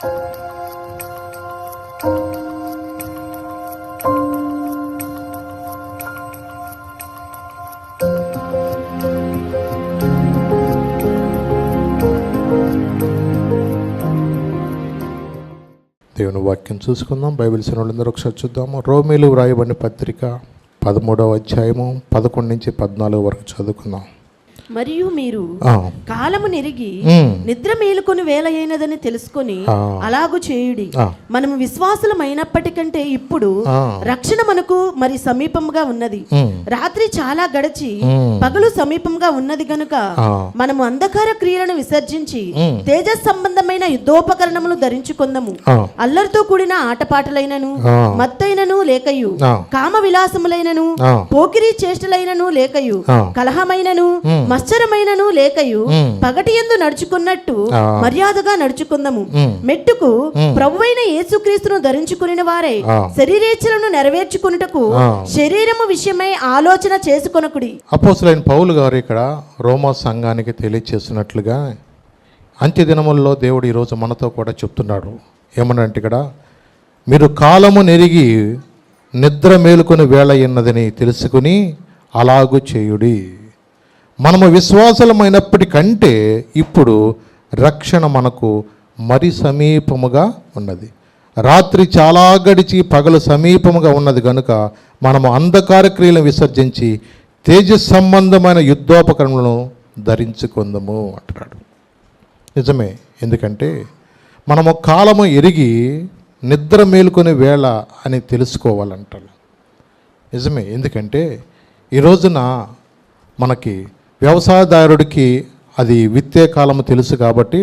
దేవుని వాక్యం చూసుకుందాం. బైబిల్ సినిమాలందరూ ఒకసారి చూద్దాము. రోమీలు వ్రాయబడిన పత్రిక 13వ అధ్యాయము 11 నుంచి 14 వరకు చదువుకుందాం. మరియు మీరు కాలము నెరిగి నిద్ర మేలుకొని వేళ అయినదని తెలుసుకొని అలాగు చేయుడి. మనము విశ్వాసులమైనప్పటికంటే ఇప్పుడు రక్షణ మనకు మరి సమీపంగా ఉన్నది. రాత్రి చాలా గడిచి పగలు సమీపంగా ఉన్నది గనుక మనము అంధకార క్రియలను విసర్జించి తేజస్ సంబంధమైన యుద్ధోపకరణములు ధరించుకుందాము. అల్లరితో కూడిన ఆటపాటలైనను మత్తైనను లేకయు కామ విలాసములైనను పోకిరీ చేష్టలైనను లేకయు కలహమైనను మత్సరమైనను లేకయు పగటి యందు నడుచుకున్నట్టు మర్యాదగా నడుచుకుందాము. మెట్టుకు ప్రభువైన యేసుక్రీస్తును ధరించుకుని వారే శరీరేచ్ఛలను నెరవేర్చుకున్నటకు శరీరము విషయమై ఆలోచన చేసుకొనకుడి. అపోస్తలుడైన పౌలు గారు ఇక్కడ రోమా సంఘానికి తెలియచేస్తున్నట్లుగా అంత్య దినముల్లో దేవుడు ఈరోజు మనతో కూడా చెప్తున్నాడు. ఏమనంటే ఇక్కడ మీరు కాలము నెరిగి నిద్ర మేలుకొని వేళ ఉన్నదని తెలుసుకుని అలాగూ చేయుడి. మనము విశ్వాసులమైనప్పటికంటే ఇప్పుడు రక్షణ మనకు మరి సమీపముగా ఉన్నది. రాత్రి చాలా గడిచి పగలు సమీపముగా ఉన్నది కనుక మనము అంధకార క్రియలను విసర్జించి తేజస్ సంబంధమైన యుద్ధోపకరణలను ధరించుకుందాము అంటున్నాడు. నిజమే, ఎందుకంటే మనము కాలము ఎరిగి నిద్ర మేలుకొని వేళ అని తెలుసుకోవాలంటారు. నిజమే, ఎందుకంటే ఈ రోజున మనకి వ్యవసాయదారుడికి అది విత్తే కాలము తెలుసు కాబట్టి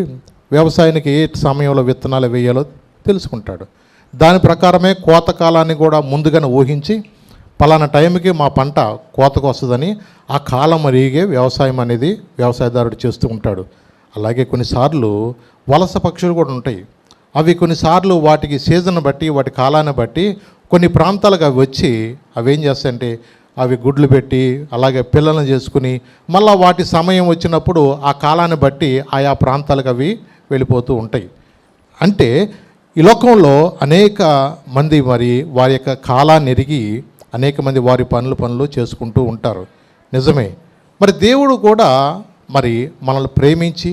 వ్యవసాయానికి ఏ సమయంలో విత్తనాలు వేయాలో తెలుసుకుంటాడు. దాని ప్రకారమే కోత కాలాన్ని కూడా ముందుగానే ఊహించి పలానా టైంకి మా పంట కోతకు వస్తుందని ఆ కాలం అరిగే వ్యవసాయం అనేది వ్యవసాయదారుడు చేస్తూ ఉంటాడు. అలాగే కొన్నిసార్లు వలస పక్షులు కూడా ఉంటాయి. అవి కొన్నిసార్లు వాటికి సీజన్ బట్టి వాటి కాలాన్ని బట్టి కొన్ని ప్రాంతాలకు అవి వచ్చి అవి ఏం చేస్తాయంటే అవి గుడ్లు పెట్టి అలాగే పిల్లలను చేసుకుని మళ్ళీ వాటి సమయం వచ్చినప్పుడు ఆ కాలాన్ని బట్టి ఆయా ప్రాంతాలకు అవి వెళ్ళిపోతూ ఉంటాయి. అంటే ఈ లోకంలో అనేక మంది మరి వారి యొక్క కాలాన్ని ఎరిగి అనేక మంది వారి పనులు చేసుకుంటూ ఉంటారు. నిజమే, మరి దేవుడు కూడా మరి మనల్ని ప్రేమించి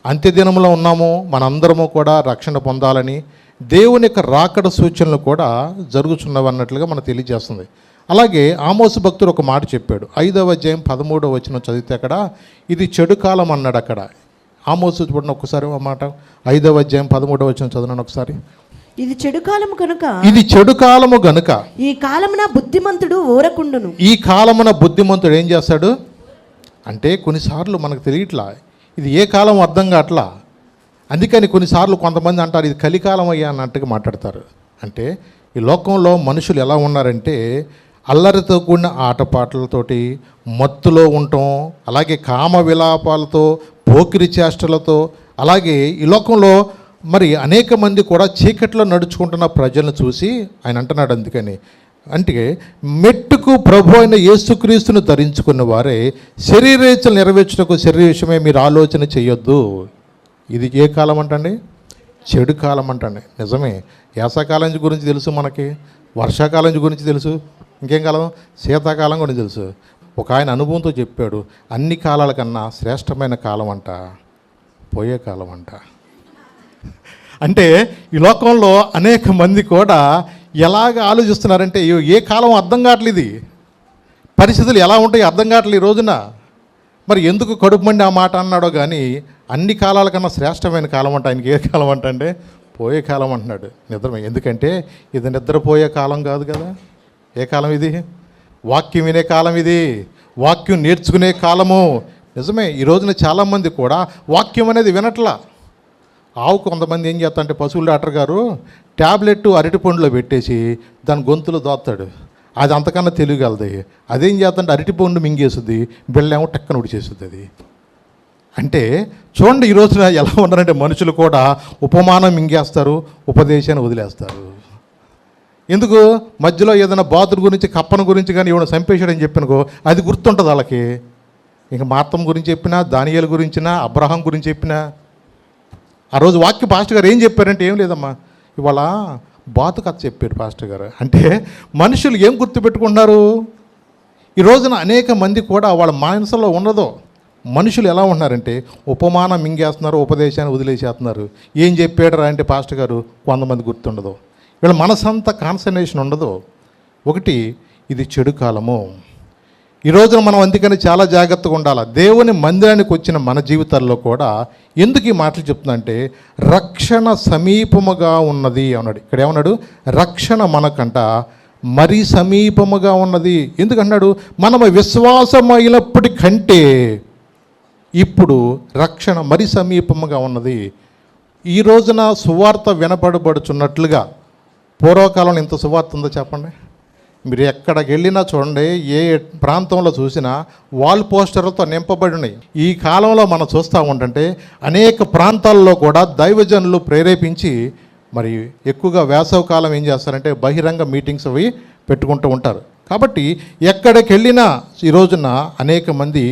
అంత్యదినంలో ఉన్నాము, మనందరము కూడా రక్షణ పొందాలని దేవుని యొక్క రాకడ సూచనలు కూడా జరుగుతున్నవి అన్నట్లుగా మనకు తెలియజేస్తుంది. అలాగే ఆమోసు భక్తుడు ఒక మాట చెప్పాడు. 5వ అధ్యాయం 13వ వచనం చదివితే అక్కడ ఇది చెడు కాలం అన్నాడు. అక్కడ ఆమోసు చూడండి ఒకసారి ఆ మాట. 5వ అధ్యాయం 13వ వచనం చదివినాను ఒకసారి. ఇది చెడు కాలము కనుక, ఇది చెడు కాలము గనుక ఈ కాలమున బుద్ధిమంతుడు ఊరకుండును. ఈ కాలమున బుద్ధిమంతుడు ఏం చేస్తాడు అంటే కొన్నిసార్లు మనకు తెలియట్లా ఇది ఏ కాలం అర్థం కావట్లా. అందుకని కొన్నిసార్లు కొంతమంది అంటారు ఇది కలికాలం అయ్యా అన్నట్టుగా మాట్లాడతారు. అంటే ఈ లోకంలో మనుషులు ఎలా ఉన్నారంటే అల్లరితో కూడిన ఆటపాటలతోటి మత్తులో ఉండటం, అలాగే కామ విలాపాలతో పోకిరి చేష్టలతో, అలాగే ఈ లోకంలో మరి అనేక మంది కూడా చీకట్లో నడుచుకుంటున్న ప్రజలను చూసి ఆయన అంటున్నాడు. అందుకని అంటే మెట్టుకు ప్రభు అయిన యేసుక్రీస్తును ధరించుకున్న వారే శరీరేచ్ఛలు నెరవేర్చుటకు శరీర విషయమే మీరు ఆలోచన చేయొద్దు. ఇది ఏ కాలం అంటండి? చెడు కాలం అంటండి. నిజమే, వేసవకాలం గురించి తెలుసు మనకి, వర్షాకాలం గురించి తెలుసు, ఇంకేం కాలం శీతాకాలం గురించి తెలుసు. ఒక ఆయన అనుభవంతో చెప్పాడు, అన్ని కాలాల కన్నా శ్రేష్టమైన కాలం అంట పోయే కాలం అంట. అంటే ఈ లోకంలో అనేక మంది కూడా ఎలాగ ఆలోచిస్తున్నారంటే ఏ కాలం అర్థం కావట్లేదు, పరిస్థితులు ఎలా ఉంటాయి అర్థం కావట్లేదు ఈ రోజున. మరి ఎందుకు కడుపు మండి ఆ మాట అన్నాడో కానీ అన్ని కాలాల కన్నా శ్రేష్టమైన కాలం అంట ఆయనకి. ఏ కాలం అంటే పోయే కాలం అంటున్నాడు. నిద్రమే, ఎందుకంటే ఇది నిద్రపోయే కాలం కాదు కదా. ఏ కాలం ఇది? వాక్యం వినే కాలం, ఇది వాక్యం నేర్చుకునే కాలము. నిజమే, ఈ రోజున చాలామంది కూడా వాక్యం అనేది వినట్లా. ఆవు కొంతమంది ఏం చేస్తా అంటే పశువుల డాక్టర్ గారు ట్యాబ్లెట్ అరటి పండులో పెట్టేసి దాని గొంతులో దోస్తాడు. అది అంతకన్నా తెలియగలది. అదేం చేస్తంటే అరటి పండు మింగేస్తుంది, బిళ్ళేమో టక్కన ఉడిచేస్తుంది అది. అంటే చూడండి ఈ రోజున ఎలా ఉన్నారంటే మనుషులు కూడా ఉపమానం మింగేస్తారు, ఉపదేశాన్ని వదిలేస్తారు. ఎందుకు? మధ్యలో ఏదైనా బాతుల గురించి కప్పన గురించి కానీ ఏమైనా చంపేశాడని చెప్పినకో అది గుర్తుంటుంది వాళ్ళకి. ఇంకా మార్తం గురించి చెప్పినా, దానియేలు గురించినా, అబ్రహాం గురించి చెప్పినా ఆ రోజు వాక్య పాస్టర్ గారు ఏం చెప్పారంటే ఏం లేదమ్మా, ఇవాళ బాతు కథ చెప్పారు పాస్టర్ గారు. అంటే మనుషులు ఏం గుర్తుపెట్టుకుంటున్నారు? ఈ రోజున అనేక మంది కూడా వాళ్ళ మనసులో ఉన్నదో మనుషులు ఎలా ఉన్నారంటే ఉపమానం మింగేస్తున్నారు, ఉపదేశాన్ని వదిలేసేస్తున్నారు. ఏం చెప్పాడు రా అంటే పాస్టర్ గారు కొంతమంది గుర్తుండదు. వీళ్ళ మనసంతా కాన్సన్ట్రేషన్ ఉండదు. ఒకటి, ఇది చెడు కాలము. ఈ రోజున మనం అందుకని చాలా జాగ్రత్తగా ఉండాలి. దేవుని మందిరానికి వచ్చిన మన జీవితాల్లో కూడా ఎందుకు ఈ మాటలు చెప్తుందంటే రక్షణ సమీపముగా ఉన్నది అన్నాడు. ఇక్కడ ఏమన్నాడు? రక్షణ మనకంట మరీ సమీపముగా ఉన్నది. ఎందుకన్నాడు? మనము విశ్వాసమైనప్పటికంటే ఇప్పుడు రక్షణ మరీ సమీపముగా ఉన్నది. ఈ రోజున సువార్త వినపడబడుచున్నట్లుగా పూర్వకాలంలో ఇంత సువార్త ఉందో చెప్పండి. మీరు ఎక్కడికి వెళ్ళినా చూడండి, ఏ ప్రాంతంలో చూసినా వాల్ పోస్టర్లతో నింపబడి ఉన్నాయి. ఈ కాలంలో మనం చూస్తూ ఉంటుంటే అనేక ప్రాంతాల్లో కూడా దైవజనులు ప్రేరేపించి మరి ఎక్కువగా వేసవి కాలం ఏం చేస్తారంటే బహిరంగ మీటింగ్స్ అవి పెట్టుకుంటూ ఉంటారు. కాబట్టి ఎక్కడికి వెళ్ళినా ఈ రోజున అనేక మంది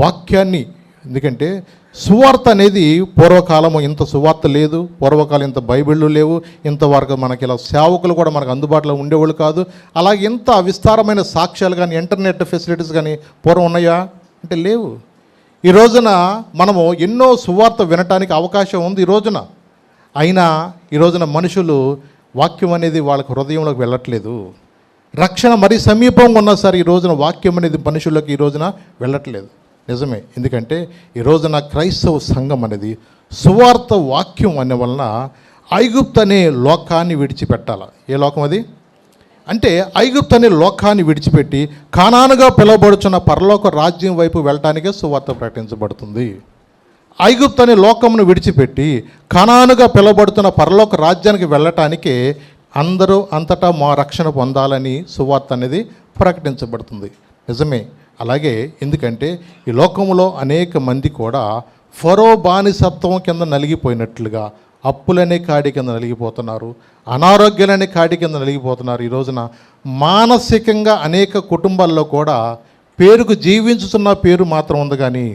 వాక్యాన్ని, ఎందుకంటే సువార్త అనేది పూర్వకాలము ఇంత సువార్త లేదు, పూర్వకాలం ఇంత బైబిళ్ళు లేవు, ఇంతవరకు మనకి ఇలా సేవకులు కూడా మనకు అందుబాటులో ఉండేవాళ్ళు కాదు. అలాగే ఇంత విస్తారమైన సాక్ష్యాలు కానీ ఇంటర్నెట్ ఫెసిలిటీస్ కానీ పూర్వం ఉన్నాయా అంటే లేవు. ఈ రోజున మనము ఎన్నో సువార్త వినటానికి అవకాశం ఉంది ఈ రోజున. అయినా ఈ రోజున మనుషులు వాక్యం అనేది వాళ్ళకి హృదయంలోకి వెళ్ళట్లేదు. రక్షణ మరీ సమీపంగా ఉన్నా సరే ఈ రోజున వాక్యం అనేది మనుషులకు ఈ రోజున వెళ్ళట్లేదు. నిజమే, ఎందుకంటే ఈ రోజున క్రైస్తవ సంఘం అనేది సువార్త వాక్యం అనే వలన ఐగుప్తు అనే లోకాన్ని విడిచిపెట్టాలి. ఏ లోకం అది అంటే ఐగుప్తు అనే లోకాన్ని విడిచిపెట్టి కానానుగా పిలువబడుచున్న పరలోక రాజ్యం వైపు వెళ్ళటానికే సువార్త ప్రకటించబడుతుంది. ఐగుప్తు అనే లోకమును విడిచిపెట్టి కానానుగా పిలువబడుతున్న పరలోక రాజ్యానికి వెళ్ళటానికే అందరూ అంతటా మా రక్షణ పొందాలని సువార్త అనేది ప్రకటించబడుతుంది. నిజమే. అలాగే ఎందుకంటే ఈ లోకంలో అనేక మంది కూడా ఫరో బానిసత్వం కింద నలిగిపోయినట్లుగా అప్పులనే కాడి కింద నలిగిపోతున్నారు, అనారోగ్యాలనే కాడి కింద నలిగిపోతున్నారు. ఈ రోజున మానసికంగా అనేక కుటుంబాల్లో కూడా పేరుకు జీవించుతున్న పేరు మాత్రం ఉంది కానీ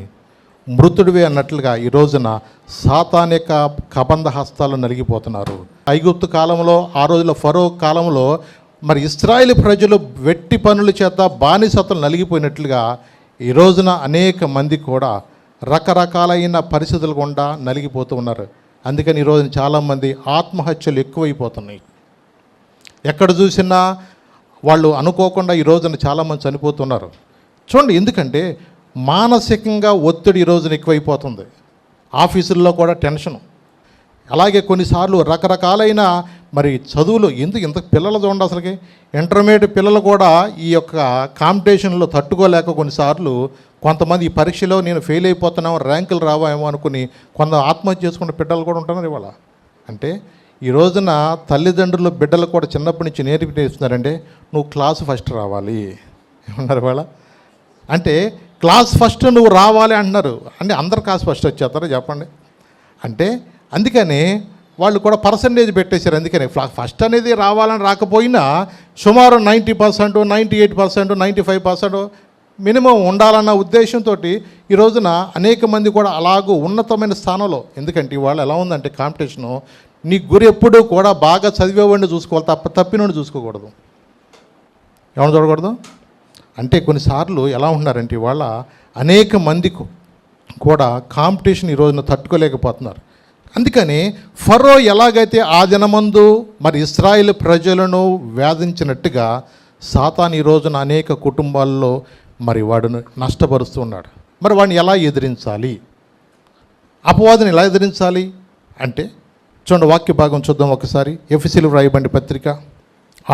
మృతుడివే అన్నట్లుగా ఈ రోజున సాతానిక కబంధ హస్తాలు నలిగిపోతున్నారు. ఐగుప్తు కాలంలో, ఆ రోజుల్లో ఫరో కాలంలో మరి ఇశ్రాయేలు ప్రజలు వెట్టి పనుల చేత బానిసత్వం నలిగిపోయినట్లుగా ఈ రోజున అనేక మంది కూడా రకరకాలైన పరిస్థితులు గుండా నలిగిపోతూ ఉన్నారు. అందుకని ఈ రోజున చాలామంది ఆత్మహత్యలు ఎక్కువైపోతున్నాయి. ఎక్కడ చూసినా వాళ్ళు అనుకోకుండా ఈ రోజున చాలామంది చనిపోతున్నారు. చూడండి, ఎందుకంటే మానసికంగా ఒత్తిడి ఈ రోజున ఎక్కువైపోతుంది. ఆఫీసుల్లో కూడా టెన్షను. అలాగే కొన్నిసార్లు రకరకాలైన మరి చదువులు ఇంత పిల్లలు చూడండి, అసలుకి ఇంటర్మీడియట్ పిల్లలు కూడా ఈ యొక్క కాంపిటీషన్లో తట్టుకోలేక కొన్నిసార్లు కొంతమంది ఈ పరీక్షలో నేను ఫెయిల్ అయిపోతున్నామో, ర్యాంకులు రావేమో అనుకుని కొంత ఆత్మహత్య చేసుకునే బిడ్డలు కూడా ఉంటున్నారు ఇవాళ. అంటే ఈ రోజున తల్లిదండ్రులు బిడ్డలు కూడా చిన్నప్పటి నుంచి నేర్పిస్తున్నారంటే నువ్వు క్లాస్ ఫస్ట్ రావాలి ఏమన్నారు ఇవాళ. అంటే క్లాస్ ఫస్ట్ నువ్వు రావాలి అంటున్నారు. అంటే అందరు క్లాస్ ఫస్ట్ వచ్చేస్తారో చెప్పండి. అంటే అందుకని వాళ్ళు కూడా పర్సంటేజ్ పెట్టేశారు. అందుకని ఫస్ట్ అనేది రావాలని రాకపోయినా సుమారు 90%, 98%, 95% మినిమం ఉండాలన్న ఉద్దేశంతో ఈ రోజున అనేక మంది కూడా అలాగూ ఉన్నతమైన స్థానంలో. ఎందుకంటే ఇవాళ ఎలా ఉందంటే కాంపిటీషను, నీ గురి ఎప్పుడూ కూడా బాగా చదివేవాడిని చూసుకోవాలి, తప్పినోడిని చూసుకోకూడదు. ఏమన్నా చూడకూడదు. అంటే కొన్నిసార్లు ఎలా ఉన్నారంటే ఇవాళ అనేక మంది కూడా కాంపిటీషన్ ఈ రోజున తట్టుకోలేకపోతున్నారు. అందుకని ఫరో ఎలాగైతే ఆ దినమందు మరి ఇశ్రాయేలు ప్రజలను వేధించినట్టుగా సాతాను ఈ రోజున అనేక కుటుంబాల్లో మరి వాడును నష్టపరుస్తూ ఉన్నాడు. మరి వాడిని ఎలా ఎదిరించాలి, అపవాదిని ఎలా ఎదిరించాలి అంటే చూడండి, వాక్య భాగం చూద్దాం ఒకసారి. ఎఫెసీయులకు రాయబడిన పత్రిక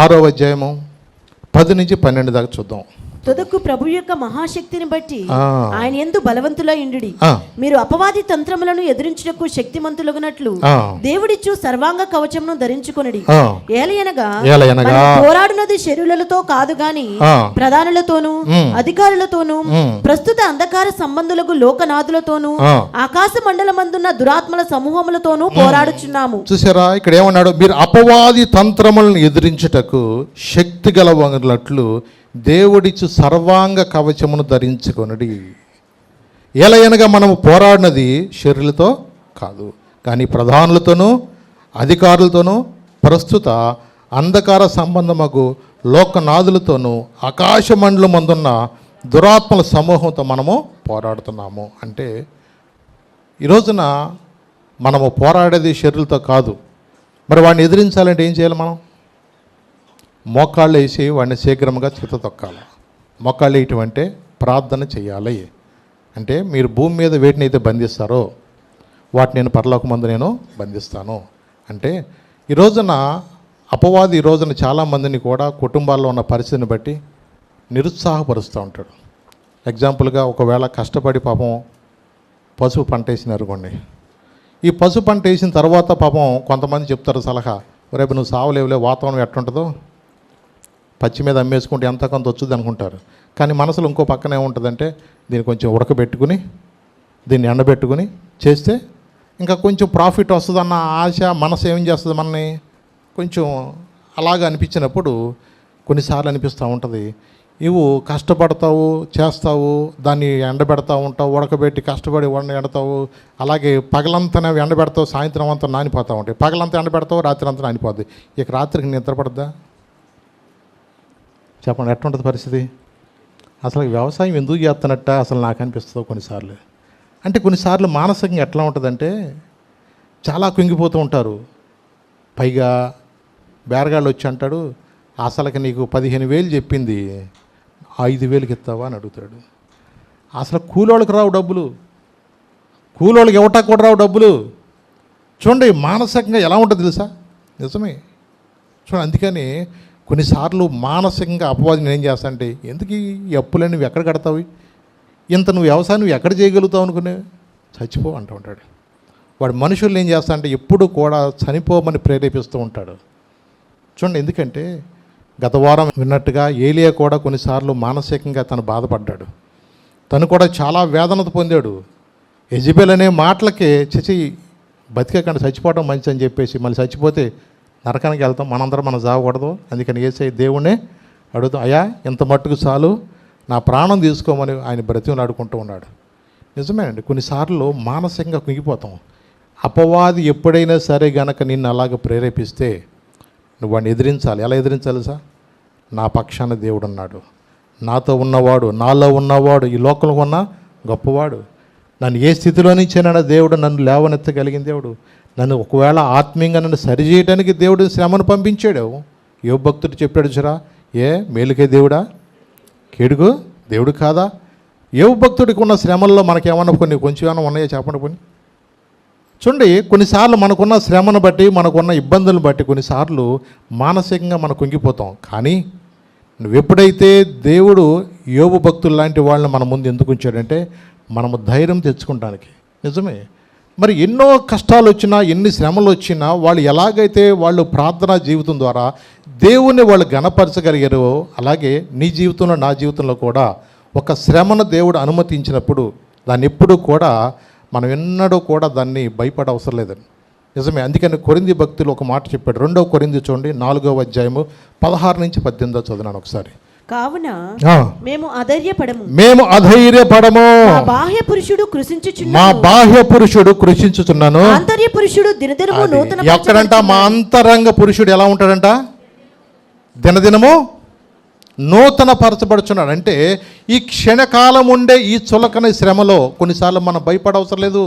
6వ అధ్యాయము 10 నుంచి 12 దాకా చూద్దాం. తుదకు ప్రభు యొక్క మహాశక్తిని బట్టి ఆయన యందు బలవంతులై ఉండుడి. మీరు అపవాది తంత్రములను ఎదిరించుటకు శక్తిమంతులగునట్లు దేవుడిచ్చు సర్వాంగ కవచమును ధరించుకొనుడి. ఏలయనగా పోరాడునది శరీరులతో కాదు గాని ప్రధానులతోనూ అధికారులతోనూ ప్రస్తుత అంధకార సంబంధులకు లోకనాథులతోనూ ఆకాశ మండలమందున్న దురాత్మల సమూహములతోనూ పోరాడుచున్నాము. చూసారా, ఇక్కడ ఏమన్నాడు? మీరు అపవాది తంత్రములను ఎదిరించుటకు శక్తి గలవనట్లు దేవుడిచ్చు సర్వాంగ కవచమును ధరించుకొనుడి. ఎలయనగా మనము పోరాడినది శరీరులతో కాదు కానీ ప్రధానులతోనూ అధికారులతోనూ ప్రస్తుత అంధకార సంబంధమగు లోకనాథులతోనూ ఆకాశమండలం అందున్న దురాత్మల సమూహంతో మనము పోరాడుతున్నాము. అంటే ఈ రోజున మనము పోరాడేది శరీరులతో కాదు. మరి వాడిని ఎదిరించాలంటే ఏం చేయాలి? మనం మోకాళ్ళు వేసి వాడిని శీఘ్రంగా చిత తొక్కాలి. మోకాళ్ళు వేయటం అంటే ప్రార్థన చేయాలి. అంటే మీరు భూమి మీద వేటిని అయితే బంధిస్తారో వాటిని నేను పరలోకమందు నేను బంధిస్తాను. అంటే ఈ రోజున అపవాది ఈ రోజున చాలామందిని కూడా కుటుంబాల్లో ఉన్న పరిస్థితిని బట్టి నిరుత్సాహపరుస్తూ ఉంటాడు. ఎగ్జాంపుల్గా ఒకవేళ కష్టపడి పాపం పసుపు పంట వేసినారు కొన్ని. ఈ పసుపు పంట వేసిన తర్వాత పాపం కొంతమంది చెప్తారు సలహా, రేపు నువ్వు సావలేవులే, వాతావరణం ఎట్లుంటుందో పచ్చి మీద అమ్మేసుకుంటే ఎంత కొంత వచ్చుద్ది అనుకుంటారు. కానీ మనసులో ఇంకో పక్కన ఏముంటుందంటే దీన్ని కొంచెం ఉడకబెట్టుకుని దీన్ని ఎండబెట్టుకుని చేస్తే ఇంకా కొంచెం ప్రాఫిట్ వస్తుందన్న ఆశ మనసు ఏం చేస్తుంది, మనని కొంచెం అలాగా అనిపించినప్పుడు కొన్నిసార్లు అనిపిస్తూ ఉంటుంది, ఇవు కష్టపడతావు చేస్తావు, దాన్ని ఎండబెడతా ఉంటావు, ఉడకబెట్టి కష్టపడి ఎండతావు, అలాగే పగలంతా ఎండబెడతావు, సాయంత్రం అంతా నానిపోతూ ఉంటాయి. పగలంతా ఎండబెడతావు, రాత్రి అంతా నానిపోద్ది. ఇక రాత్రికి నిద్రపడద్దా? చెప్పండి, ఎట్లుంటుంది పరిస్థితి? అసలు వ్యవసాయం ఎందుకు చేస్తున్నట్ట అసలు నాకు అనిపిస్తుంది కొన్నిసార్లు. అంటే కొన్నిసార్లు మానసికంగా ఎట్లా ఉంటుందంటే చాలా కుంగిపోతూ ఉంటారు. పైగా బేరగాళ్ళు వచ్చి అంటాడు, అసలుకి నీకు 15,000 చెప్పింది 5,000కి ఇస్తావా అని అడుగుతాడు. అసలు కూలోళ్ళకి రావు డబ్బులు, కూలోళ్ళకి ఇవ్వటానికి కూడా రావు డబ్బులు. చూడండి మానసికంగా ఎలా ఉంటుంది తెలుసా? నిజమే. చూడండి, అందుకని కొన్నిసార్లు మానసికంగా అపవాది నేను ఏం చేస్తా అంటే, ఎందుకు ఈ అప్పులన్నీ నువ్వు ఎక్కడ కడతావు, ఇంత నువ్వు వ్యవసాయం నువ్వు ఎక్కడ చేయగలుగుతావు అనుకునే, చచ్చిపో అంటూ ఉంటాడు. వాడు మనుషుల్ని ఏం చేస్తా అంటే ఎప్పుడు కూడా చనిపోమని ప్రేరేపిస్తూ ఉంటాడు. చూడండి, ఎందుకంటే గత వారం విన్నట్టుగా ఏలియా కూడా కొన్నిసార్లు మానసికంగా తను బాధపడ్డాడు. తను కూడా చాలా వేదనత పొందాడు. యెజబెల్ అనే మాటలకే చచ్చి బతికేకండి చచ్చిపోవడం మంచి అని చెప్పేసి, మళ్ళీ చచ్చిపోతే నరకానికి వెళ్తాం, మనందరం మనం చావకూడదు. అందుకని యేసయ్య దేవుణ్ణే అడుగుతాం, అయ్యా ఇంత మట్టుకు చాలు, నా ప్రాణం తీసుకోమని ఆయన బ్రతిమని ఆడుకుంటూ ఉన్నాడు. నిజమేనండి, కొన్నిసార్లు మానసికంగా కుంగిపోతాం. అపవాది ఎప్పుడైనా సరే గనక నిన్ను అలాగ ప్రేరేపిస్తే నువ్వు వాడిని ఎదిరించాలి. ఎలా ఎదిరించాలి సార్? నా పక్షాన దేవుడు ఉన్నాడు, నాతో ఉన్నవాడు, నాలో ఉన్నవాడు, ఈ లోకంలో ఉన్న గొప్పవాడు, నన్ను ఏ స్థితిలో నుంచైనా దేవుడు నన్ను లేవనెత్తగలిగిన దేవుడు, నన్ను ఒకవేళ ఆత్మీయంగా నన్ను సరిచేయడానికి దేవుడు శ్రమను పంపించాడు. యోబు భక్తుడు చెప్పాడు చూరా, ఏ మేలుకే దేవుడా కేడుకు దేవుడు కాదా? యోబు భక్తుడికి ఉన్న శ్రమల్లో మనకేమన్నా కొంచెం ఏమైనా ఉన్నాయో చెప్పండి పోనీ. చూడండి, కొన్నిసార్లు మనకున్న శ్రమను బట్టి మనకున్న ఇబ్బందులను బట్టి కొన్నిసార్లు మానసికంగా మనం కుంగిపోతాం. కానీ నువ్వు ఎప్పుడైతే దేవుడు యోబు భక్తులు లాంటి వాళ్ళని మన ముందు ఎందుకు ఉంచాడంటే మనము ధైర్యం తెచ్చుకోవడానికి. నిజమే, మరి ఎన్నో కష్టాలు వచ్చినా ఎన్ని శ్రమలు వచ్చినా వాళ్ళు ఎలాగైతే వాళ్ళు ప్రార్థనా జీవితం ద్వారా దేవుణ్ణి వాళ్ళు గణపరచగలిగారో, అలాగే నీ జీవితంలో నా జీవితంలో కూడా ఒక శ్రమను దేవుడు అనుమతించినప్పుడు దాన్ని ఎప్పుడూ కూడా మనం ఎన్నడూ కూడా దాన్ని భయపడ అవసరం లేదని. నిజమే, అందుకని కొరింథీ భక్తులు ఒక మాట చెప్పాడు. 2వ కొరింథీ చూడండి 4వ అధ్యాయము 16 నుంచి 18 చదివినాను ఒకసారి. కావున మేము అధైర్యపడము, మా బాహ్య పురుషుడు కృషించుచున్నాను, ఆంతర్య పురుషుడు దినదినము నూతన. ఎక్కడంట మా అంతరంగ పురుషుడు ఎలా ఉంటాడంట? దినదినము నూతన పరచబడుచున్నాడు. అంటే ఈ క్షణకాలం ఉండే ఈ చులకన శ్రమలో కొన్నిసార్లు మనం భయపడవసరం లేదు.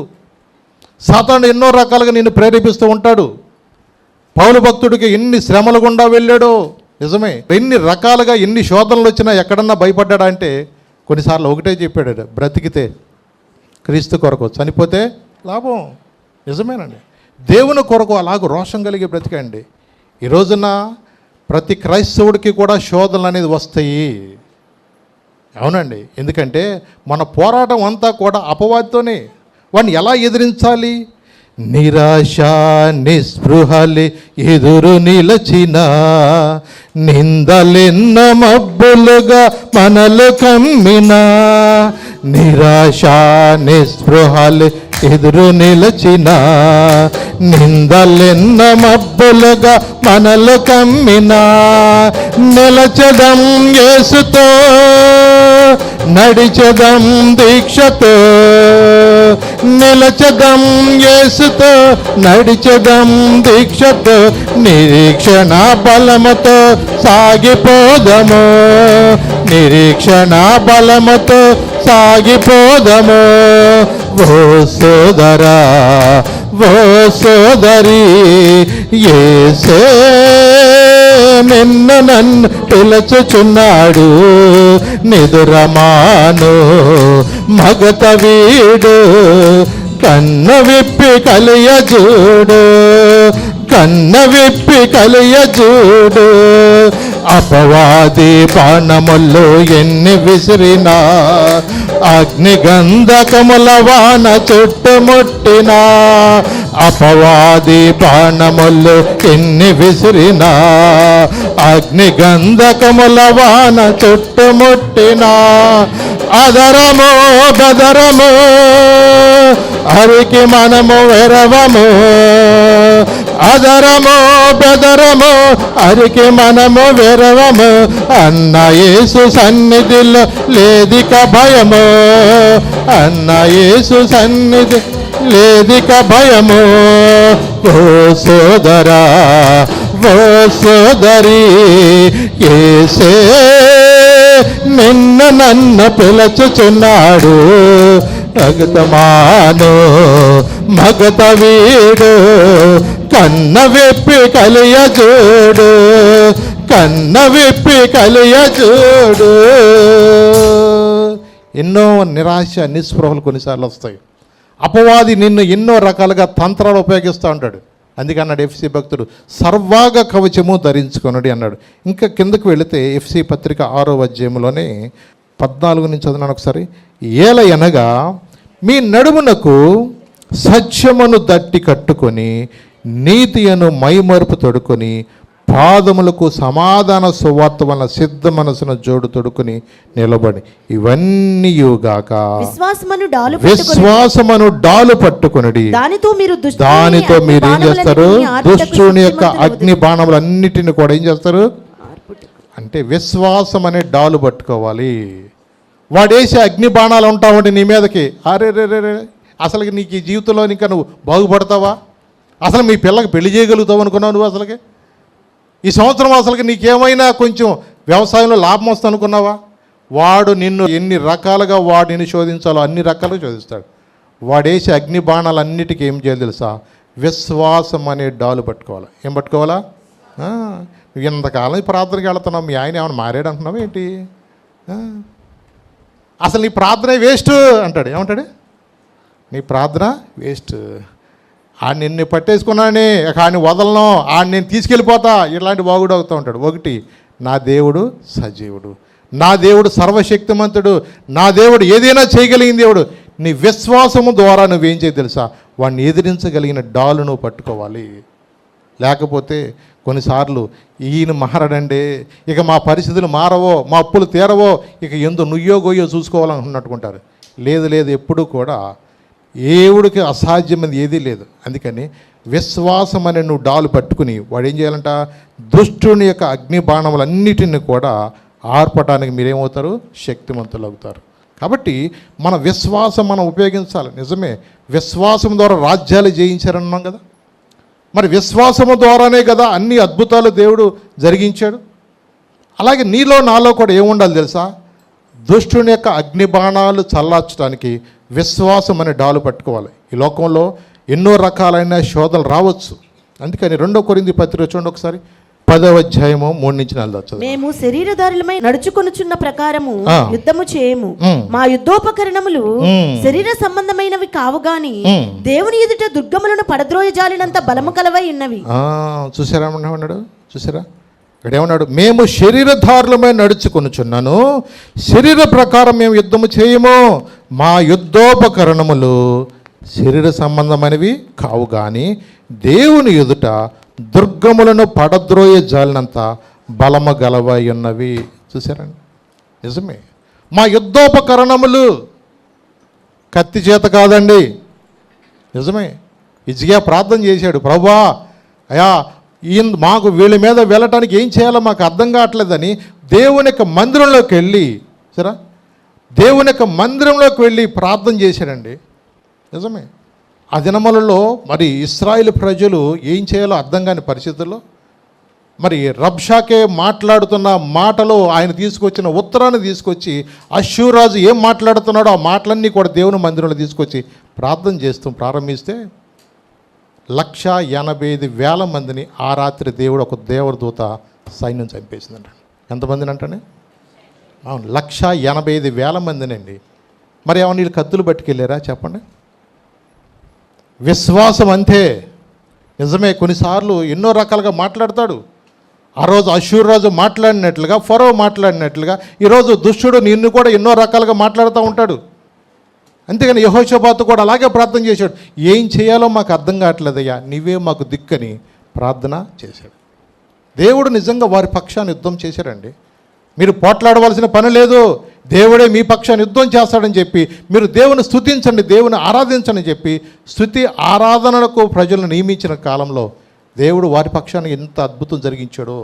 సాతానుడు ఎన్నో రకాలుగా నిన్ను ప్రేరేపిస్తూ ఉంటాడు. పౌలు భక్తుడికి ఎన్ని శ్రమలు గుండా వెళ్ళాడో. నిజమే, ఎన్ని రకాలుగా ఎన్ని శోధనలు వచ్చినా ఎక్కడన్నా భయపడ్డా అంటే కొన్నిసార్లు ఒకటే చెప్పాడు, బ్రతికితే క్రీస్తు కొరకు, చనిపోతే లాభం. నిజమేనండి, దేవుని కొరకు అలాగ రోషం కలిగి బ్రతికండి. ఈ రోజున ప్రతి క్రైస్తవుడికి కూడా శోధనలు అనేది వస్తాయి. అవునండి, ఎందుకంటే మన పోరాటం అంతా కూడా అపవాదితోనే. వాడిని ఎలా ఎదిరించాలి? నిరాశ నిస్పృహలి ఎదురు నిలచిన, నిందలెన్న మబ్బులుగా మనలు కమ్మిన, నిరాశ నిస్పృహలి ఎదురు నిలచిన, నిందలెన్న మబ్బులుగా మనలు కమ్మిన, నిలచదం యేసుతో, నడిచదం దీక్షతో, నిలచదం యేసుతో, నడిచదం దీక్షతో, నిరీక్షణ బలముతో సాగిపోదము, నిరీక్షణ బలముతో సాగిపోదము. ఓ సోదరా, ఓ సోదరి, యేసే నిన్ను నన్ను పిలుచుచున్నాడు. నిదురమాను మగత వీడు, కన్న విప్పి కలియజూడు, కన్న విప్పి కలియజూడు. అపవాది బాణములు ఎన్ని విసిరినా, అగ్నిగంధకముల వాన చుట్టుముట్టినా, అపవాది బాణములు ఎన్ని విసిరినా, అగ్నిగంధకముల వాన చుట్టుముట్టినా, అదరము బదరము హరికి మనము వెరవము, అదరము బెదరము హరికి మనము వెరవము. అన్న యేసు సన్నిధిలో లేదిక భయము, అన్న యేసు సన్నిధి లేదిక భయము. ఓ సోదరా, ఓ సోదరి, యేసే నిన్ను నన్ను పిలుచుచున్నాడు. అగతమాను మగత వీడు, కన్న విప్పి కలియజూడు, కన్న విప్పి కలియజూడు. ఎన్నో నిరాశ నిస్పృహలు కొన్నిసార్లు వస్తాయి. అపవాది నిన్ను ఎన్నో రకాలుగా తంత్రాలు ఉపయోగిస్తూ ఉంటాడు. అందుకే అన్నాడు ఎఫ్సి భక్తుడు, సర్వాగ కవచము ధరించుకొనుడి అన్నాడు. ఇంకా కిందకు వెళితే ఎఫ్సి పత్రిక 6వ అధ్యాయంలోనే 14 నుంచి చదివినాను ఒకసారి. ఏలయనగా మీ నడుమునకు సత్యమును దట్టి కట్టుకొని, నీతి అను మైమరుపు తొడుకొని, పాదములకు సమాధాన సువార్త వలన సిద్ధ మనసును జోడు తొడుకుని నిలబడి, ఇవన్నీయుగాక విశ్వాసమును డాలు పట్టుకొనుడి. దానితో మీరు ఏం చేస్తారు? దుష్టుని యొక్క అగ్ని బాణములన్నిటిని కూడా ఏం చేస్తారు అంటే విశ్వాసం అనే డాలు పట్టుకోవాలి. వాడేసే అగ్ని బాణాలు ఉంటావంటే నీ మీదకి, అరే రే రే రే, అసలు నీకు ఈ జీవితంలో ఇంకా నువ్వు బాగుపడతావా? అసలు మీ పిల్లకి పెళ్లి చేయగలుగుతావు అనుకున్నావు నువ్వు? అసలుకి ఈ సంవత్సరం అసలుకి నీకేమైనా కొంచెం వ్యవసాయంలో లాభం వస్తుంది అనుకున్నావా? వాడు నిన్ను ఎన్ని రకాలుగా వాడు నిన్ను శోధించాలో అన్ని రకాలుగా శోధిస్తాడు. వాడేసే అగ్ని బాణాలన్నిటికీ ఏం చేయాలి తెలుసా? విశ్వాసం అనే డాలు పట్టుకోవాలి. ఏం పట్టుకోవాలా? నువ్వు ఇంతకాలం ప్రార్థనకి వెళ్తున్నావు, మీ ఆయన ఏమైనా మారాడు అంటున్నావు ఏంటి? అసలు నీ ప్రార్థన వేస్ట్ అంటాడు. ఏమంటాడు? నీ ప్రార్థన వేస్ట్, ఆడు నిన్ను పట్టేసుకున్నానే, ఆడిని వదలను, ఆడిని నేను తీసుకెళ్ళిపోతా, ఇలాంటి వాగుడు అవుతూ ఉంటాడు. ఒకటి, నా దేవుడు సజీవుడు, నా దేవుడు సర్వశక్తిమంతుడు, నా దేవుడు ఏదైనా చేయగలిగిన దేవుడు. నీ విశ్వాసము ద్వారా నువ్వేం చేయ తెలుసా? వాడిని ఎదిరించగలిగిన డాలు నువ్వు పట్టుకోవాలి. లేకపోతే కొన్నిసార్లు ఈయన మారడండి, ఇక మా పరిస్థితులు మారవో, మా అప్పులు తీరవో, ఇక ఎందు నుయ్యో గొయ్యో చూసుకోవాలనుకున్నట్టుకుంటారు. లేదు లేదు, ఎప్పుడు కూడా దేవుడికి అసాధ్యమైనది ఏదీ లేదు. అందుకని విశ్వాసం అనే నువ్వు డాలు పట్టుకుని వాడు ఏం చేయాలంట? దుష్టుని యొక్క అగ్ని బాణములన్నిటిని కూడా ఆర్పటానికి మీరేమవుతారు? శక్తిమంతులు అవుతారు. కాబట్టి మన విశ్వాసం మనం ఉపయోగించాలి. నిజమే, విశ్వాసం ద్వారా రాజ్యాలు జయించారన్నాం కదా. మరి విశ్వాసము ద్వారానే కదా అన్ని అద్భుతాలు దేవుడు జరిగించాడు. అలాగే నీలో నాలో కూడా ఏముండాలి తెలుసా? దుష్టుని యొక్క అగ్ని బాణాలు చల్లార్చడానికి విశ్వాసం అనే డాలు పట్టుకోవాలి. ఈ లోకంలో ఎన్నో రకాలైన శోధనలు రావచ్చు. అందుకని 2 కొరింథీ పత్రిక చూడండి ఒకసారి, 10వ అధ్యాయము 3 నుంచి 4. మేము శరీరధారులమై నడుచుకొనుచున్న ప్రకారము యుద్ధము చేయము, మా యుద్ధోపకరణములు శరీర సంబంధమైనవి కావు గాని దేవుని ఎదుట దుర్గములను పడద్రోయజాలినంత బలము కలవై ఉన్నవి. చూసారా అన్నాడు? చూసారా ఇక్కడ ఏమన్నాడు? మేము శరీరధారులమై నడుచుకొనుచున్నాను, శరీర ప్రకారం మేము యుద్ధము చేయము, మా యుద్ధోపకరణములు శరీర సంబంధమైనవి కావు కానీ దేవుని ఎదుట దుర్గములను పడద్రోయ జాలినంత బలము గలవై ఉన్నవి. చూసారండి? నిజమే, మా యుద్ధోపకరణములు కత్తి చేత కాదండి. నిజమే, హిజ్కియా ప్రార్థన చేశాడు, ప్రభువా అయా మాకు వీళ్ళ మీద వెళ్ళటానికి ఏం చేయాలో మాకు అర్థం కావట్లేదని దేవుని యొక్క మందిరంలోకి వెళ్ళి, సరే దేవుని యొక్క మందిరంలోకి వెళ్ళి ప్రార్థన చేశాడండి. నిజమే. ఆ దినములలో మరి ఇశ్రాయేలు ప్రజలు ఏం చేయాలో అర్థం కాని పరిస్థితుల్లో మరి రబ్షాకే మాట్లాడుతున్న మాటలో ఆయన తీసుకొచ్చిన ఉత్తరాన్ని తీసుకొచ్చి అష్షూరాజు ఏం మాట్లాడుతున్నాడో ఆ మాటలన్నీ కూడా దేవుని మందిరంలో తీసుకొచ్చి ప్రార్థన చేస్తూ ప్రారంభిస్తే 185,000 మందిని ఆ రాత్రి దేవుడు ఒక దేవదూత సైన్యం చంపేసిందంట. ఎంతమందిని అంటనే? అవును, 185,000 మందినండి. మరి ఏమన్నా వీళ్ళు కత్తులు పట్టుకెళ్ళారా చెప్పండి? విశ్వాసం అంతే. నిజమే, కొన్నిసార్లు ఎన్నో రకాలుగా మాట్లాడతాడు. ఆ రోజు అష్షూరు రాజు మాట్లాడినట్లుగా, ఫరో మాట్లాడినట్లుగా ఈరోజు దుష్టుడు నిన్ను కూడా ఎన్నో రకాలుగా మాట్లాడుతూ ఉంటాడు. అంతేగాని యెహోషాపాతు కూడా అలాగే ప్రార్థన చేశాడు. ఏం చేయాలో మాకు అర్థం కావట్లేదయ్యా, నీవే మాకు దిక్కని ప్రార్థన చేశాడు. దేవుడు నిజంగా వారి పక్షాన్ని యుద్ధం చేశారండి. మీరు పోట్లాడవలసిన పని లేదు, దేవుడే మీ పక్షాన్ని యుద్ధం చేస్తాడని చెప్పి మీరు దేవుని స్తుతించండి, దేవుని ఆరాధించండి చెప్పి స్తుతి ఆరాధనలకు ప్రజలను నియమించిన కాలంలో దేవుడు వారి పక్షాన్ని ఎంత అద్భుతం జరిగించాడో.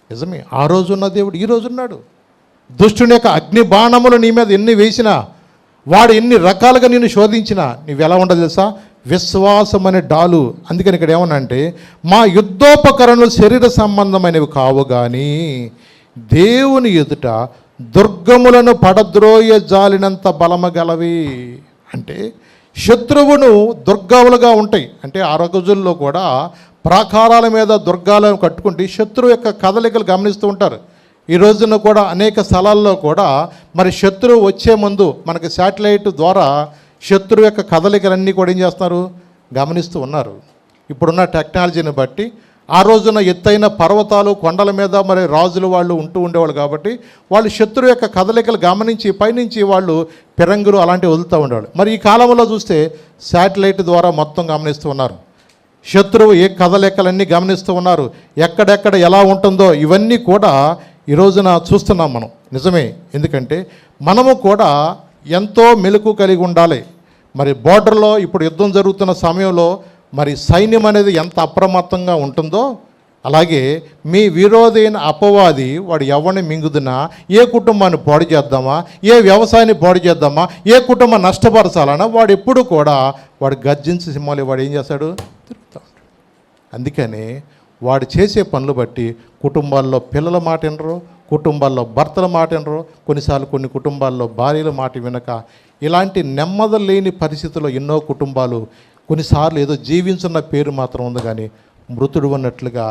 నిజమే, ఆ రోజున్న దేవుడు ఈ రోజున్నాడు. దుష్టుని యొక్క అగ్ని బాణములు నీ మీద ఎన్ని వేసినా, వాడు ఎన్ని రకాలుగా నిన్ను శోధించినా నువ్వు ఎలా ఉండదు తెలుసా? విశ్వాసం అనే డాలు. అందుకని ఇక్కడ ఏమన్నా అంటే, మా యుద్ధోపకరణలు శరీర సంబంధమైనవి కావు కానీ దేవుని ఎదుట దుర్గములను పడద్రోయ జాలినంత బలము గలవి. అంటే శత్రువును దుర్గములుగా ఉంటాయి. అంటే ఆ రోజుల్లో కూడా ప్రాకారాల మీద దుర్గాలను కట్టుకుంటే శత్రువు యొక్క కదలికలు గమనిస్తూ ఉంటారు. ఈ రోజున కూడా అనేక స్థలాల్లో కూడా మరి శత్రువు వచ్చే ముందు మనకి శాటిలైట్ ద్వారా శత్రువు యొక్క కదలికలన్నీ కూడా ఏం చేస్తున్నారు? గమనిస్తూ ఉన్నారు. ఇప్పుడున్న టెక్నాలజీని బట్టి ఆ రోజున ఎత్తైన పర్వతాలు కొండల మీద మరి రాజులు వాళ్ళు ఉంటూ ఉండేవాళ్ళు కాబట్టి వాళ్ళు శత్రువు యొక్క కదలికలు గమనించి పైనుంచి వాళ్ళు పిరంగులు అలాంటివి వదులుతూ ఉండేవాళ్ళు. మరి ఈ కాలంలో చూస్తే శాటిలైట్ ద్వారా మొత్తం గమనిస్తూ ఉన్నారు. శత్రువు ఏ కదలికలన్నీ గమనిస్తూ ఉన్నారు. ఎక్కడెక్కడ ఎలా ఉంటుందో ఇవన్నీ కూడా ఈ రోజున చూస్తున్నాం మనం. నిజమే, ఎందుకంటే మనము కూడా ఎంతో మెలకు కలిగి ఉండాలి. మరి బోర్డర్లో ఇప్పుడు యుద్ధం జరుగుతున్న సమయంలో మరి సైన్యం అనేది ఎంత అప్రమత్తంగా ఉంటుందో అలాగే మీ విరోధైన అపవాది వాడు ఎవరిని మింగుదునా, ఏ కుటుంబాన్ని పాడు చేద్దామా, ఏ వ్యవసాయాన్ని పాడు చేద్దామా, ఏ కుటుంబం నష్టపరచాలన్నా వాడు ఎప్పుడు కూడా వాడు గర్జించి సింహాలు వాడు ఏం చేస్తాడు? తిరుగుతూ ఉంటాడు. అందుకని వాడు చేసే పనులు బట్టి కుటుంబాల్లో పిల్లల మాట వినరు, కుటుంబాల్లో భర్తల మాట వినరు, కొన్నిసార్లు కొన్ని కుటుంబాల్లో భార్యల మాట వినక ఇలాంటి నెమ్మది లేని పరిస్థితుల్లో ఎన్నో కుటుంబాలు కొన్నిసార్లు ఏదో జీవించున్న పేరు మాత్రం ఉంది కానీ మృతుడు ఉన్నట్లుగా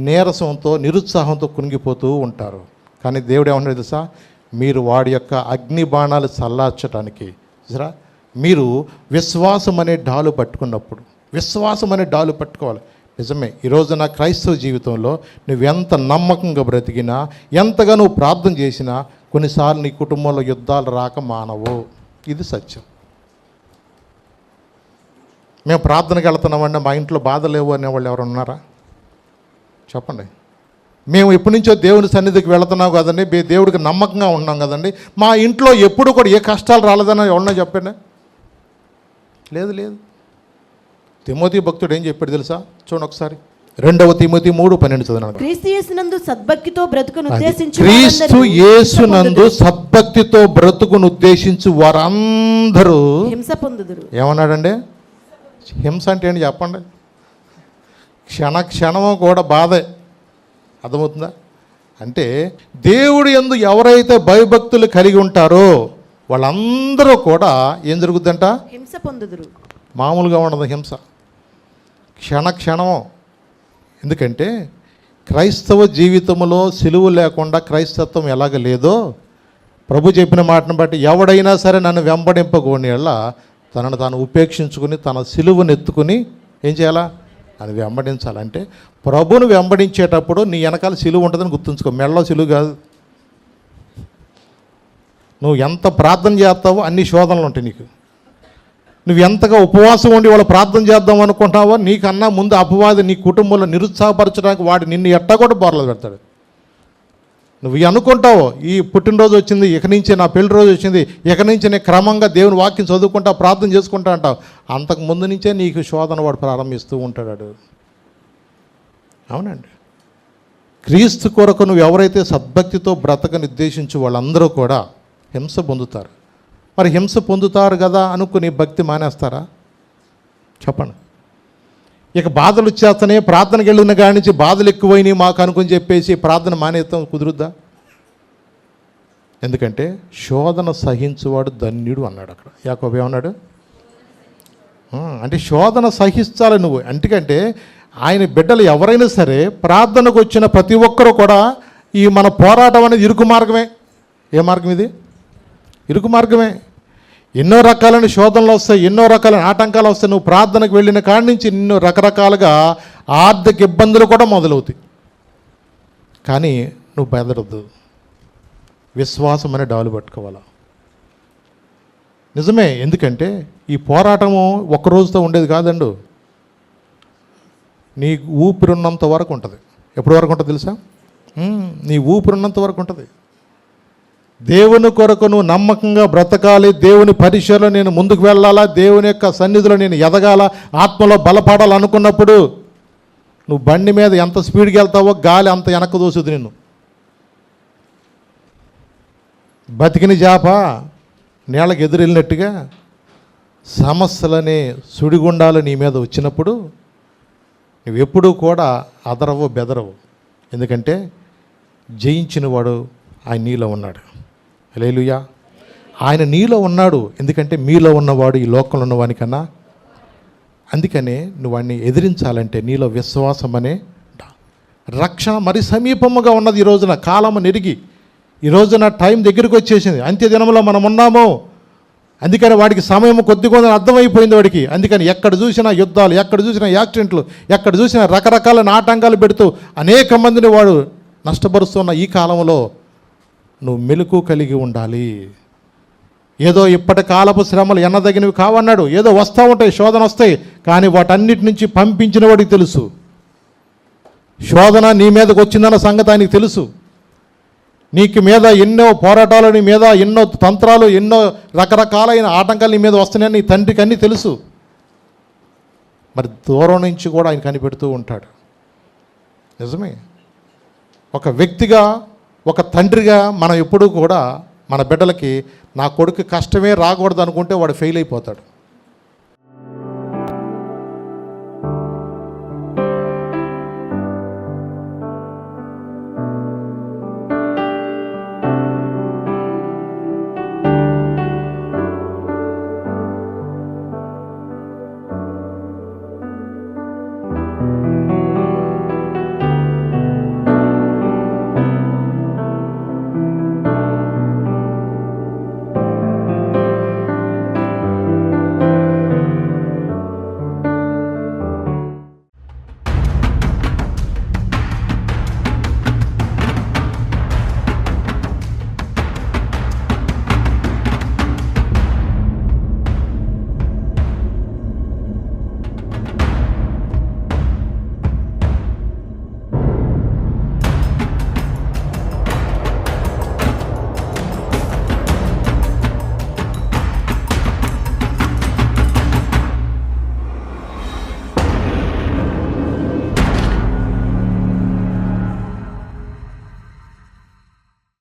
నీరసంతో నిరుత్సాహంతో కునిగిపోతూ ఉంటారు. కానీ దేవుడు ఏమన్నాడు తెలుసా? మీరు వాడి యొక్క అగ్ని బాణాలు చల్లార్చడానికి సరే మీరు విశ్వాసం అనే డాలు పట్టుకున్నప్పుడు, విశ్వాసం అనే డాలు పట్టుకోవాలి. నిజమే, ఈరోజు నా క్రైస్తవ జీవితంలో నువ్వెంత నమ్మకంగా బ్రతికినా, ఎంతగా నువ్వు ప్రార్థన చేసినా కొన్నిసార్లు నీ కుటుంబంలో యుద్ధాలు రాక మానవు. ఇది సత్యం. మేము ప్రార్థనకి వెళ్తున్నామంటే మా ఇంట్లో బాధ లేవు అనేవాళ్ళు ఎవరు ఉన్నారా? చెప్పండి. మేము ఎప్పటి నుంచో దేవుని సన్నిధికి వెళుతున్నాం కదండి, దేవుడికి నమ్మకంగా ఉన్నాం కదండి, మా ఇంట్లో ఎప్పుడు కూడా ఏ కష్టాలు రాలేదని ఎవరన్నా చెప్పండి? లేదు లేదు. తిమోతి భక్తుడు ఏం చెప్పాడు తెలుసా? చూడండి ఒకసారి 2 తిమోతి 3:12 చదవండి. క్రీస్తు యేసునందు సద్భక్తితో బ్రతుకును ఉద్దేశించి క్రీస్తు యేసునందు సద్భక్తితో బ్రతుకును ఉద్దేశించి వారందరూ హింస పొందుదురు. ఏమన్నాడండి? హింస అంటే ఏంటి చెప్పండి? క్షణము కూడా బాధే. అర్థమవుతుందా? అంటే దేవుడు యందు ఎవరైతే భయభక్తులు కలిగి ఉంటారో వాళ్ళందరూ కూడా ఏం జరుగుద్దంట? హింస పొందుదురు. మామూలుగా ఉండదు హింస, క్షణము. ఎందుకంటే క్రైస్తవ జీవితంలో సిలువ లేకుండా క్రైస్తత్వం ఎలాగ లేదో ప్రభు చెప్పిన మాటను బట్టి ఎవడైనా సరే నన్ను వెంబడింపకోని వల్ల తనను తాను ఉపేక్షించుకుని తన సిలువను ఎత్తుకుని ఏం చేయాలా? అని వెంబడించాలంటే ప్రభును వెంబడించేటప్పుడు నీ వెనకాల సిలువ ఉంటుందని గుర్తుంచుకో. మెడలో సిలువ కాదు. నువ్వు ఎంత ప్రార్థన చేస్తావో అన్ని శోధనలు ఉంటాయి నీకు. నువ్వు ఎంతగా ఉపవాసం ఉండి వాళ్ళు ప్రార్థన చేద్దాం అనుకుంటావో నీకన్నా ముందు అపవాది నీ కుటుంబంలో నిరుత్సాహపరచడానికి వాడు నిన్ను ఎట్టా కూడా బోర్లు పెడతాడు. నువ్వు అనుకుంటావు ఈ పుట్టినరోజు వచ్చింది, ఇక నుంచి నా పెళ్లి రోజు వచ్చింది, ఇక నుంచి నేను క్రమంగా దేవుని వాక్యం చదువుకుంటా ప్రార్థన చేసుకుంటా అంటావు. అంతకు ముందు నుంచే నీకు శోధన వాడు ప్రారంభిస్తూ ఉంటాడు. అవునండి. క్రీస్తు కొరకు నువ్వు ఎవరైతే సద్భక్తితో బ్రతక నిర్దేశించు వాళ్ళందరూ కూడా హింస పొందుతారు. మరి హింస పొందుతారు కదా అనుకుని భక్తి మానేస్తారా? చెప్పండి. ఇక బాధలు వచ్చేస్తానే, ప్రార్థనకి వెళ్ళిన కాడి నుంచి బాధలు ఎక్కువైనాయి మాకు అనుకుని చెప్పేసి ప్రార్థన మానేస్తాం కుదురుద్దా? ఎందుకంటే శోధన సహించువాడు ధన్యుడు అన్నాడు అక్కడ. యాకోబు ఏమన్నాడు? అంటే శోధన సహించాలి నువ్వు. ఎందుకంటే ఆయన బిడ్డలు ఎవరైనా సరే ప్రార్థనకు వచ్చిన ప్రతి ఒక్కరూ కూడా ఈ మన పోరాటం అనేది ఇరుకు మార్గమే. ఏ మార్గం ఇది? ఇరుకు మార్గమే. ఎన్నో రకాలైన శోధనలు వస్తాయి, ఎన్నో రకాలైన ఆటంకాలు వస్తాయి. నువ్వు ప్రార్థనకు వెళ్ళిన కాడి నుంచి ఎన్నో రకరకాలుగా ఆర్థిక ఇబ్బందులు కూడా మొదలవుతాయి. కానీ నువ్వు బెదరద్దు, విశ్వాసం అనే డాలు పట్టుకోవాలా. నిజమే, ఎందుకంటే ఈ పోరాటము ఒక్క రోజుతో ఉండేది కాదండు. నీ ఊపిరున్నంత వరకు ఉంటుంది. ఎప్పటి వరకు ఉంటుంది తెలుసా? నీ ఊపిరున్నంత వరకు ఉంటుంది. దేవుని కొరకు నువ్వు నమ్మకంగా బ్రతకాలి, దేవుని పరిచయలో నేను ముందుకు వెళ్ళాలా, దేవుని యొక్క సన్నిధిలో నేను ఎదగాల, ఆత్మలో బలపడాలనుకున్నప్పుడు నువ్వు బండి మీద ఎంత స్పీడ్కి వెళ్తావో గాలి అంత వెనక్కు దోసుది నిన్ను. బతికిన చేప నేలకు ఎదురెళ్ళినట్టుగా సమస్యలనే సుడిగుండాలు నీ మీద వచ్చినప్పుడు నువ్వెప్పుడూ కూడా అదరవు బెదరవు. ఎందుకంటే జయించిన వాడు ఆయన నీలో ఉన్నాడు. హల్లెలూయా. ఆయన నీలో ఉన్నాడు. ఎందుకంటే మీలో ఉన్నవాడు ఈ లోకంలో ఉన్నవానికన్నా. అందుకనే నువ్వు వాడిని ఎదిరించాలంటే నీలో విశ్వాసం అనే రక్షణ మరి సమీపముగా ఉన్నది. ఈ రోజున కాలము నెరిగి, ఈ రోజున టైం దగ్గరికి వచ్చేసింది. అంత్య దినంలో మనం ఉన్నాము. అందుకని వాడికి సమయం కొద్దిగా అర్థమైపోయింది వాడికి. అందుకని ఎక్కడ చూసినా యుద్ధాలు, ఎక్కడ చూసినా యాక్సిడెంట్లు, ఎక్కడ చూసినా రకరకాల ఆటంకాలు పెడుతూ అనేక మందిని వాడు నష్టపరుస్తున్న ఈ కాలంలో నువ్వు మెలకు కలిగి ఉండాలి. ఏదో ఇప్పటి కాలపు శ్రమలు ఎన్నదగినవి కావన్నాడు. ఏదో వస్తూ ఉంటాయి, శోధన వస్తాయి, కానీ వాటన్నిటి నుంచి పంపించిన వాడికి తెలుసు. శోధన నీ మీదకి వచ్చిందన్న సంగతి ఆయనకి తెలుసు. నీకు మీద ఎన్నో పోరాటాలు, నీ మీద ఎన్నో తంత్రాలు, ఎన్నో రకరకాలైన ఆటంకాలు నీ మీద వస్తున్నాయని నీ తండ్రికి అన్నీ తెలుసు. మరి దూరం నుంచి కూడా ఆయన కనిపెడుతూ ఉంటాడు. నిజమే. ఒక వ్యక్తిగా, ఒక తండ్రిగా మనం ఎప్పుడూ కూడా మన బిడ్డలకి నా కొడుకు కష్టమే రాకూడదు అనుకుంటే వాడు ఫెయిల్ అయిపోతాడు.